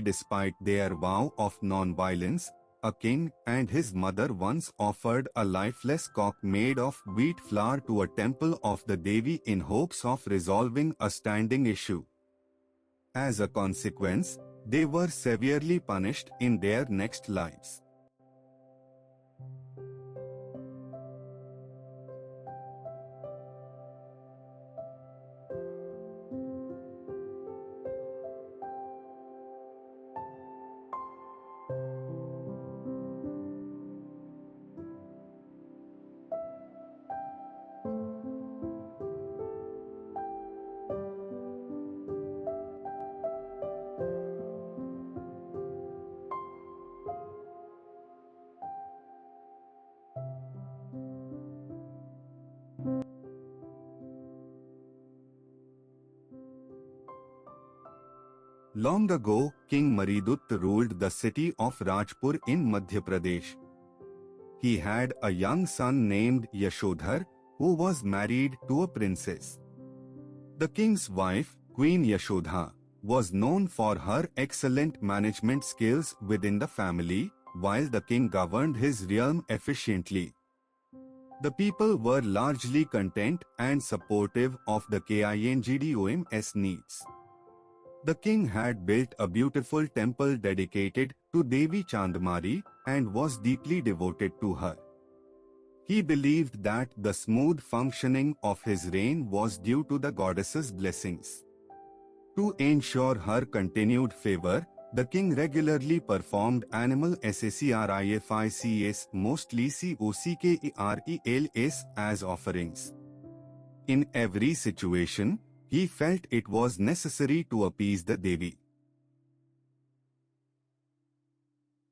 Despite their vow of non-violence, a king and his mother once offered a lifeless cock made of wheat flour to a temple of the Devi in hopes of resolving a standing issue. As a consequence, they were severely punished in their next lives. Long ago, King Maridut ruled the city of Rajpur in Madhya Pradesh. He had a young son named Yashodhar, who was married to a princess. The king's wife, Queen Yashodha, was known for her excellent management skills within the family, while the king governed his realm efficiently. The people were largely content and supportive of the kingdom's needs. The king had built a beautiful temple dedicated to Devi Chandmari and was deeply devoted to her. He believed that the smooth functioning of his reign was due to the goddess's blessings. To ensure her continued favor, the king regularly performed animal sacrifices, mostly cockers, as offerings. In every situation, he felt it was necessary to appease the Devi.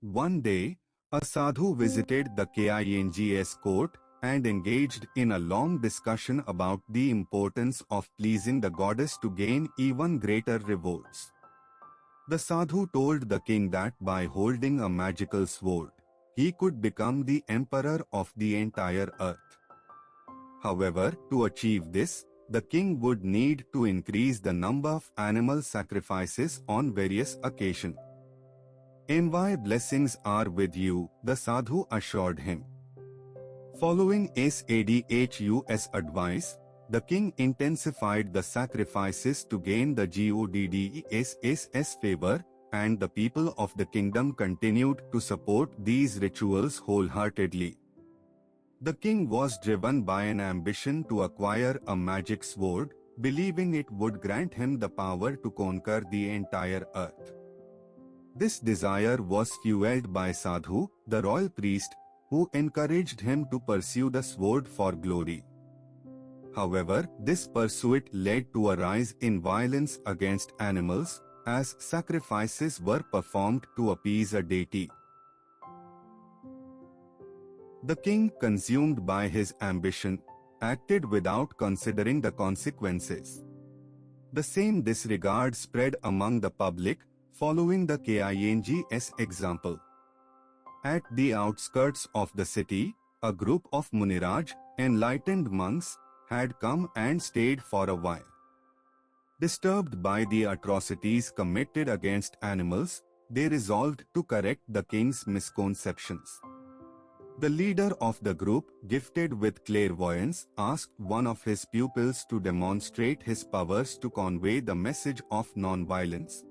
One day, a sadhu visited the king's court and engaged in a long discussion about the importance of pleasing the goddess to gain even greater rewards. The sadhu told the king that by holding a magical sword, he could become the emperor of the entire earth. However, to achieve this, the king would need to increase the number of animal sacrifices on various occasions. My blessings are with you, the sadhu assured him. Following sadhu's advice, the king intensified the sacrifices to gain the goddess's favor, and the people of the kingdom continued to support these rituals wholeheartedly. The king was driven by an ambition to acquire a magic sword, believing it would grant him the power to conquer the entire earth. This desire was fueled by Sadhu, the royal priest, who encouraged him to pursue the sword for glory. However, this pursuit led to a rise in violence against animals, as sacrifices were performed to appease a deity. The king, consumed by his ambition, acted without considering the consequences. The same disregard spread among the public, following the king's example. At the outskirts of the city, a group of Muniraj, enlightened monks, had come and stayed for a while. Disturbed by the atrocities committed against animals, they resolved to correct the king's misconceptions. The leader of the group, gifted with clairvoyance, asked one of his pupils to demonstrate his powers to convey the message of non-violence.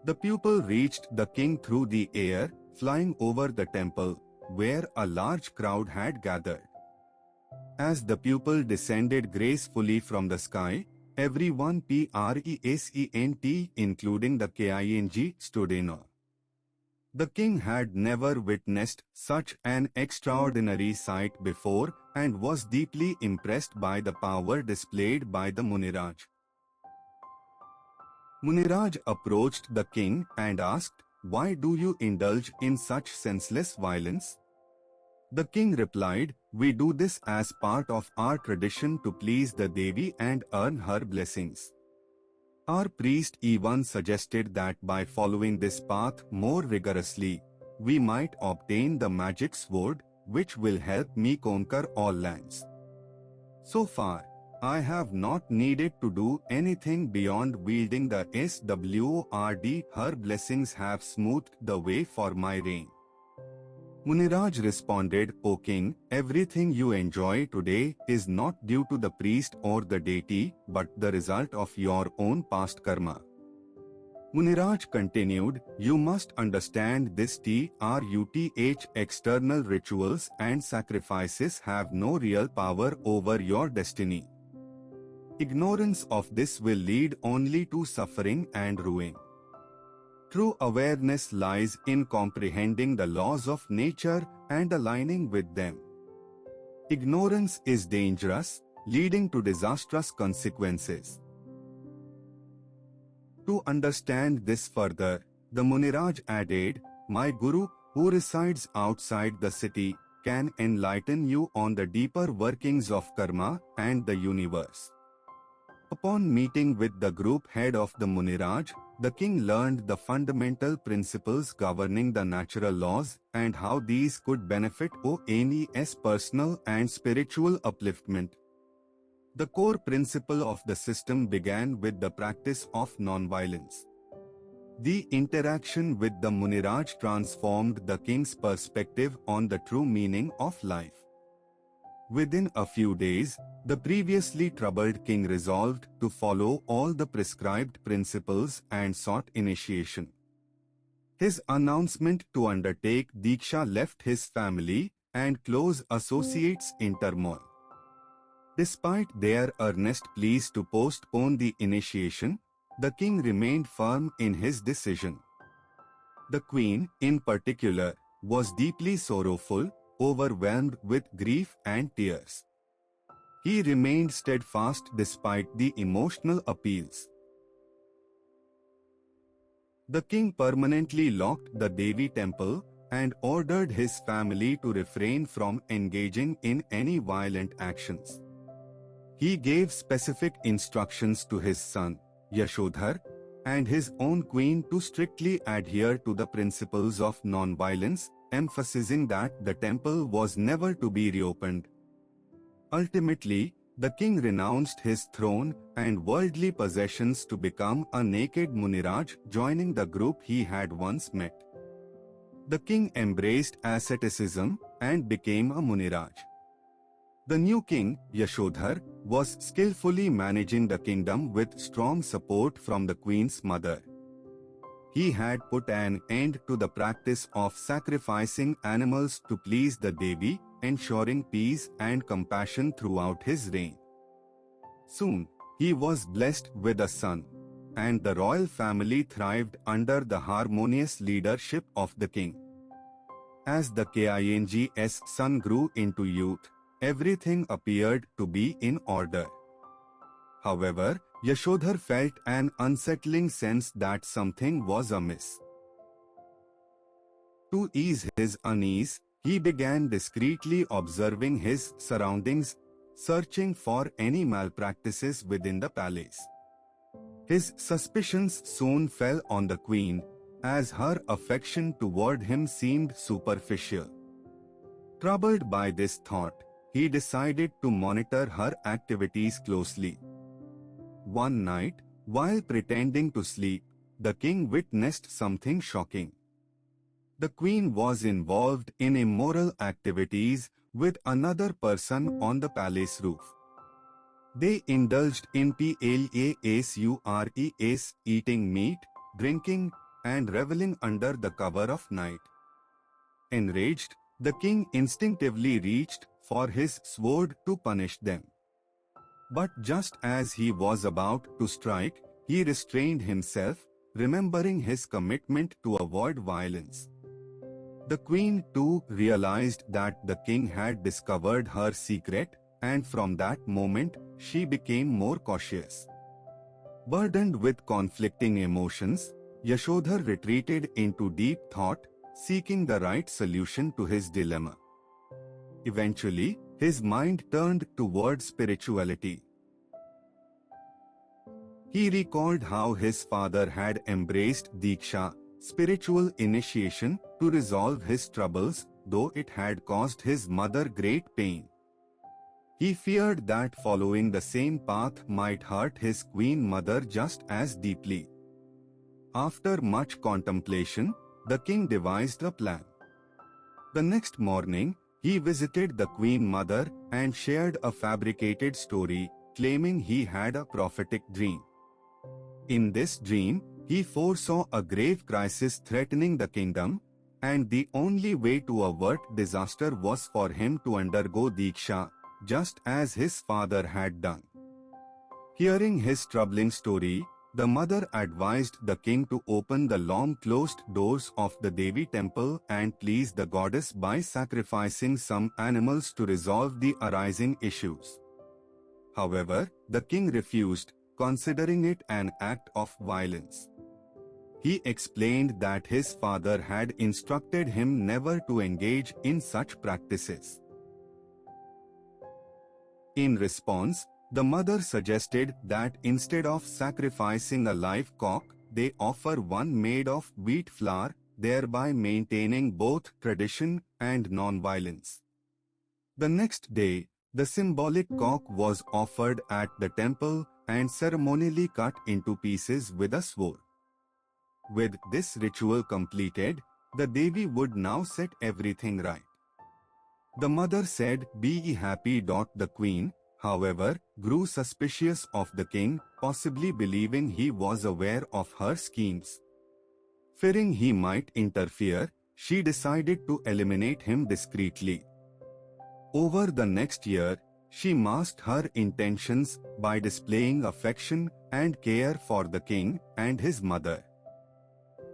The pupil reached the king through the air, flying over the temple, where a large crowd had gathered. As the pupil descended gracefully from the sky, everyone present, including the king, stood in awe. The king had never witnessed such an extraordinary sight before and was deeply impressed by the power displayed by the Muniraj. Muniraj approached the king and asked, "Why do you indulge in such senseless violence?" The king replied, "We do this as part of our tradition to please the Devi and earn her blessings. Our priest even suggested that by following this path more rigorously, we might obtain the magic sword, which will help me conquer all lands. So far, I have not needed to do anything beyond wielding the sword. Her blessings have smoothed the way for my reign. Muniraj responded, O king, everything you enjoy today is not due to the priest or the deity, but the result of your own past karma. Muniraj continued, you must understand this truth, external rituals and sacrifices have no real power over your destiny. Ignorance of this will lead only to suffering and ruin. True awareness lies in comprehending the laws of nature and aligning with them. Ignorance is dangerous, leading to disastrous consequences. To understand this further, the Muniraj added, my Guru, who resides outside the city, can enlighten you on the deeper workings of karma and the universe. Upon meeting with the group head of the Muniraj, the king learned the fundamental principles governing the natural laws and how these could benefit one's personal and spiritual upliftment. The core principle of the system began with the practice of non-violence. The interaction with the Muniraj transformed the king's perspective on the true meaning of life. Within a few days, the previously troubled king resolved to follow all the prescribed principles and sought initiation. His announcement to undertake Diksha left his family and close associates in turmoil. Despite their earnest pleas to postpone the initiation, the king remained firm in his decision. The queen, in particular, was deeply sorrowful, overwhelmed with grief and tears. He remained steadfast despite the emotional appeals. The king permanently locked the Devi temple and ordered his family to refrain from engaging in any violent actions. He gave specific instructions to his son, Yashodhar, and his own queen to strictly adhere to the principles of non-violence, emphasizing that the temple was never to be reopened. Ultimately, the king renounced his throne and worldly possessions to become a naked Muniraj, joining the group he had once met. The king embraced asceticism and became a Muniraj. The new king, Yashodhar, was skillfully managing the kingdom with strong support from the queen's mother. He had put an end to the practice of sacrificing animals to please the Devi, ensuring peace and compassion throughout his reign. Soon, he was blessed with a son, and the royal family thrived under the harmonious leadership of the king. As the king's son grew into youth, everything appeared to be in order. However, Yashodhar felt an unsettling sense that something was amiss. To ease his unease, he began discreetly observing his surroundings, searching for any malpractices within the palace. His suspicions soon fell on the queen, as her affection toward him seemed superficial. Troubled by this thought, he decided to monitor her activities closely. One night, while pretending to sleep, the king witnessed something shocking. The queen was involved in immoral activities with another person on the palace roof. They indulged in PLASURES, eating meat, drinking, and reveling under the cover of night. Enraged, the king instinctively reached for his sword to punish them. But just as he was about to strike, he restrained himself, remembering his commitment to avoid violence. The queen too realized that the king had discovered her secret, and from that moment, she became more cautious. Burdened with conflicting emotions, Yashodhar retreated into deep thought, seeking the right solution to his dilemma. Eventually, his mind turned toward spirituality. He recalled how his father had embraced Diksha, spiritual initiation to resolve his troubles, though it had caused his mother great pain. He feared that following the same path might hurt his queen mother just as deeply. After much contemplation, the king devised a plan. The next morning, he visited the queen mother and shared a fabricated story, claiming he had a prophetic dream. In this dream, he foresaw a grave crisis threatening the kingdom, and the only way to avert disaster was for him to undergo Diksha, just as his father had done. Hearing his troubling story, the mother advised the king to open the long-closed doors of the Devi temple and please the goddess by sacrificing some animals to resolve the arising issues. However, the king refused, considering it an act of violence. He explained that his father had instructed him never to engage in such practices. In response, the mother suggested that instead of sacrificing a live cock, they offer one made of wheat flour, thereby maintaining both tradition and non-violence. The next day, the symbolic cock was offered at the temple and ceremonially cut into pieces with a sword. With this ritual completed, the Devi would now set everything right. The mother said, "Be happy." The queen, however, grew suspicious of the king, possibly believing he was aware of her schemes. Fearing he might interfere, she decided to eliminate him discreetly. Over the next year, she masked her intentions by displaying affection and care for the king and his mother.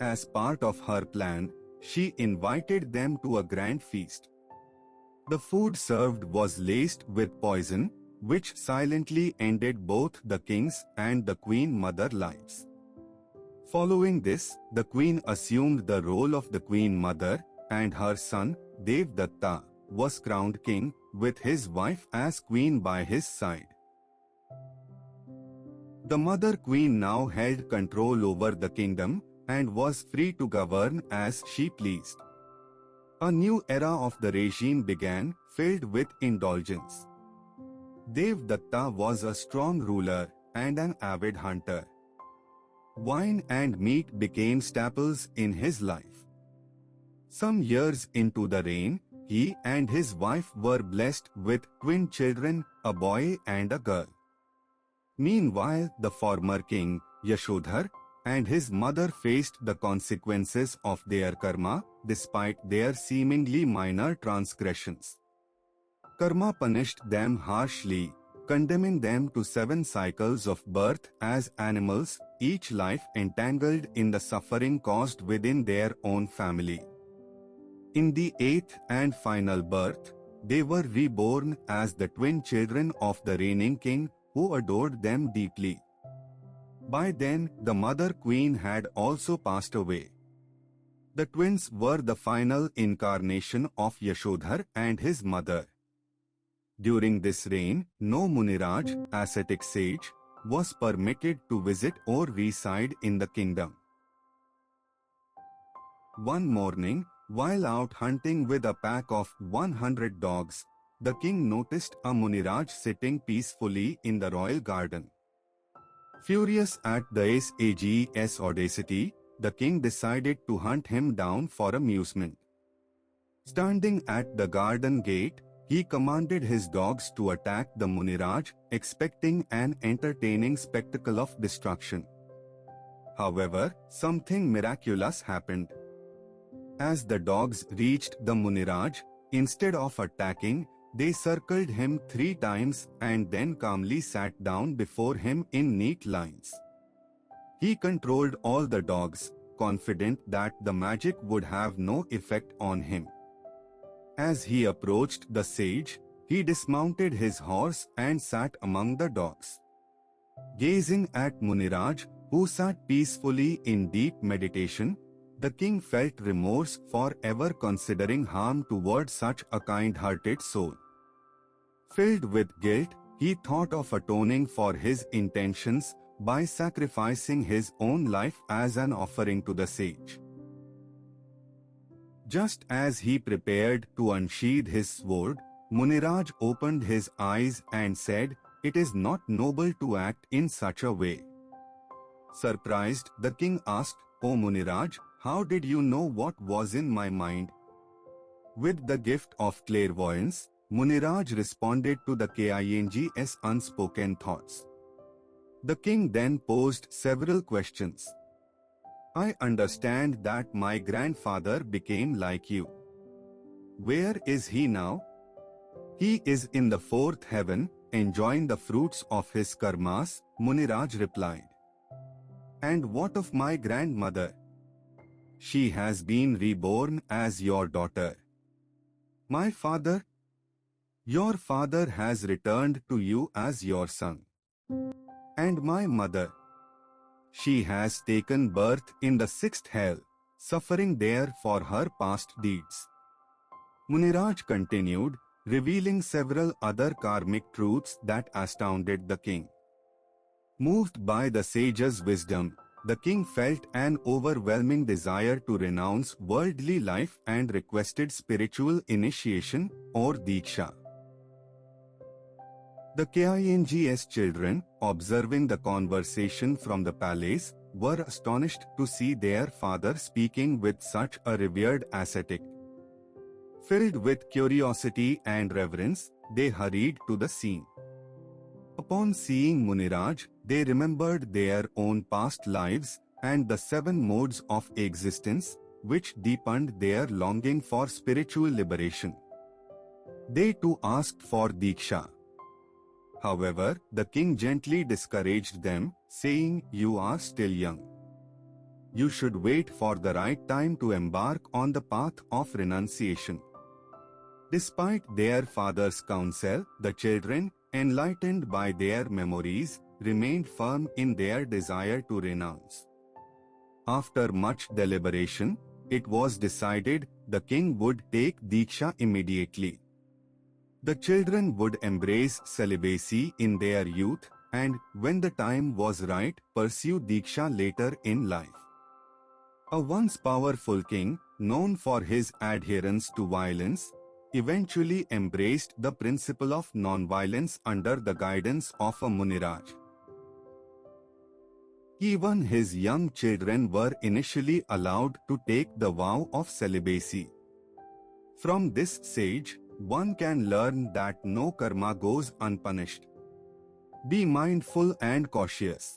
As part of her plan, she invited them to a grand feast. The food served was laced with poison, which silently ended both the king's and the queen mother lives. Following this, the queen assumed the role of the queen mother, and her son, Devdatta, was crowned king, with his wife as queen by his side. The mother queen now held control over the kingdom and was free to govern as she pleased. A new era of the regime began, filled with indulgence. Devdatta was a strong ruler and an avid hunter. Wine and meat became staples in his life. Some years into the reign, he and his wife were blessed with twin children, a boy and a girl. Meanwhile, the former king, Yashodhar, and his mother faced the consequences of their karma, despite their seemingly minor transgressions. Karma punished them harshly, condemning them to 7 cycles of birth as animals, each life entangled in the suffering caused within their own family. In the 8th and final birth, they were reborn as the twin children of the reigning king, who adored them deeply. By then, the mother queen had also passed away. The twins were the final incarnation of Yashodhar and his mother. During this reign, no Muniraj, ascetic sage, was permitted to visit or reside in the kingdom. One morning, while out hunting with a pack of 100 dogs, the king noticed a Muniraj sitting peacefully in the royal garden. Furious at the sage's audacity, the king decided to hunt him down for amusement. Standing at the garden gate, he commanded his dogs to attack the Muniraj, expecting an entertaining spectacle of destruction. However, something miraculous happened. As the dogs reached the Muniraj, instead of attacking, they circled him 3 times and then calmly sat down before him in neat lines. He controlled all the dogs, confident that the magic would have no effect on him. As he approached the sage, he dismounted his horse and sat among the dogs. Gazing at Muniraj, who sat peacefully in deep meditation, the king felt remorse for ever considering harm toward such a kind-hearted soul. Filled with guilt, he thought of atoning for his intentions by sacrificing his own life as an offering to the sage. Just as he prepared to unsheathe his sword, Muniraj opened his eyes and said, "It is not noble to act in such a way." Surprised, the king asked, "O Muniraj, how did you know what was in my mind?" With the gift of clairvoyance, Muniraj responded to the king's unspoken thoughts. The king then posed several questions. "I understand that my grandfather became like you. Where is he now?" "He is in the fourth heaven, enjoying the fruits of his karmas," Muniraj replied. "And what of my grandmother?" "She has been reborn as your daughter." "My father?" "Your father has returned to you as your son." "And my mother?" "She has taken birth in the sixth hell, suffering there for her past deeds." Muniraj continued, revealing several other karmic truths that astounded the king. Moved by the sage's wisdom, the king felt an overwhelming desire to renounce worldly life and requested spiritual initiation, or Diksha. The king's children, observing the conversation from the palace, were astonished to see their father speaking with such a revered ascetic. Filled with curiosity and reverence, they hurried to the scene. Upon seeing Muniraj, they remembered their own past lives and the 7 modes of existence, which deepened their longing for spiritual liberation. They too asked for Diksha. However, the king gently discouraged them, saying, "You are still young. You should wait for the right time to embark on the path of renunciation." Despite their father's counsel, the children, enlightened by their memories, remained firm in their desire to renounce. After much deliberation, it was decided the king would take Diksha immediately. The children would embrace celibacy in their youth and, when the time was right, pursue Diksha later in life. A once powerful king, known for his adherence to violence, eventually embraced the principle of non-violence under the guidance of a Muniraj. Even his young children were initially allowed to take the vow of celibacy. From this sage, one can learn that no karma goes unpunished. Be mindful and cautious.